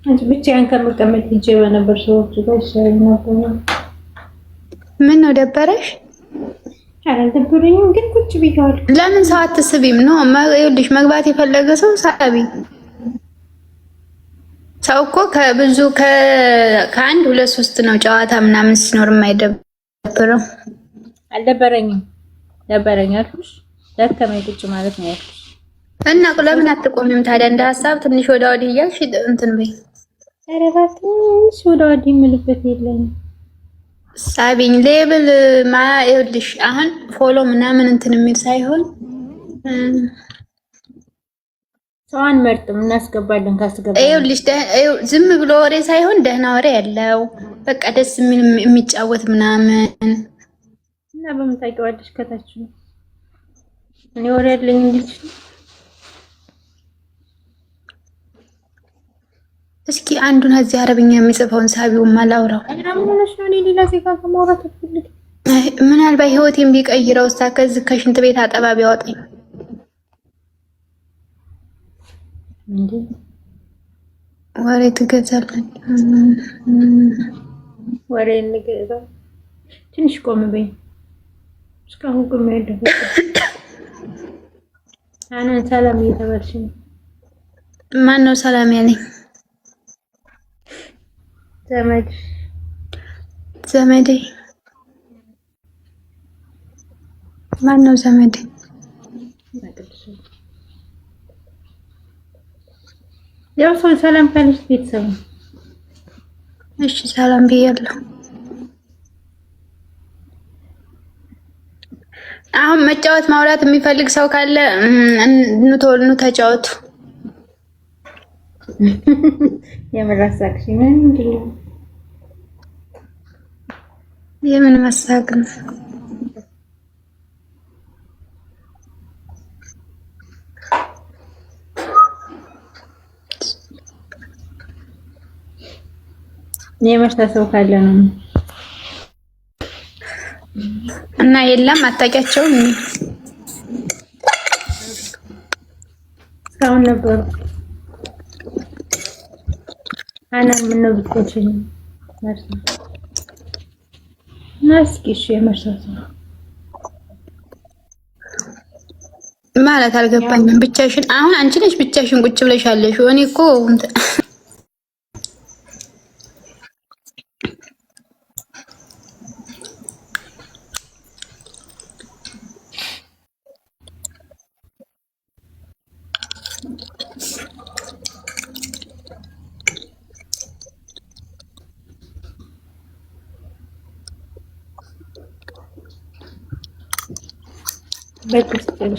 አንቺ ብቻዬን ከመቀመጥ ሂጅ በነበር ሰዎቹ ጋር ይሻለኝ ነበር። ምን ነው ደበረሽ? ኧረ አልደበረኝም፣ ግን ቁጭ ብዬዋለሁ። ለምን ሰው አትስቢም? ነው ይኸውልሽ፣ መግባት የፈለገ ሰው ሳቢ። ሰው እኮ ከብዙ ከአንድ ሁለት ሶስት ነው ጨዋታ ምናምን ሲኖር የማይደብረው። አልደበረኝም። ደበረኝ አልኩሽ። ደከመኝ ቁጭ ማለት ነው ያልኩሽ። እና ለምን አትቆሚም ታዲያ? እንደ ሀሳብ ትንሽ ወደ ወዲህ እያልሽ እንትን በይ። ኧረ እባክሽ ወደ ወዲህ የምልበት የለኝም። ሳቢኝ ሌብል ይኸውልሽ፣ አሁን ፎሎ ምናምን እንትን የሚል ሳይሆን ሰው አንመርጥም፣ እናስገባለን። ካስገባለን ይኸውልሽ ዝም ብሎ ወሬ ሳይሆን ደህና ወሬ ያለው በቃ ደስ የሚል የሚጫወት ምናምን እና በምን ታውቂዋለሽ? ከታች ነው እኔ ወሬ ያለኝ እንዴት? እስኪ አንዱን እዚህ አረብኛ የሚጽፈውን ሳቢውን ማላውራው አራሙነሽ ነው። እኔ ሌላ ዜጋ ከማውራት አትፈልግ። ምናልባት ህይወቴን ቢቀይረው ከዚህ ከሽንት ቤት አጠባ ቢያወጣኝ እንዴ? ወሬ ትገዛለች። ወሬ እንገዛ። ትንሽ ቆም በይ። እስካሁን ቆም ያለው አናን ሰላም እየተባልሽ ነው። ማን ነው ሰላም ያለኝ? ዘመዴ ማን ነው ዘመዴ? ያው ሰው ሰላም ካለሽ ቤተሰብ ነው። እሺ ሰላም ብያለሁ። አሁን መጫወት ማውራት የሚፈልግ ሰው ካለ ኑ ተጫወቱ። የምራሳክሽ ምንድን ነው? የምን መሳቅ ነው? የመርሳ ሰው ካለ ነው እና የለም አታውቂያቸውም? እስካሁን ነበሩ። አናን ምን ነው ብትቆጪኝ? መርሳ ናስኪሽ የመርሳ ሰው ማለት አልገባኝም። ብቻሽን አሁን አንቺ ነሽ ብቻሽን ቁጭ ብለሻለሽ። እኔ እኮ በትክክል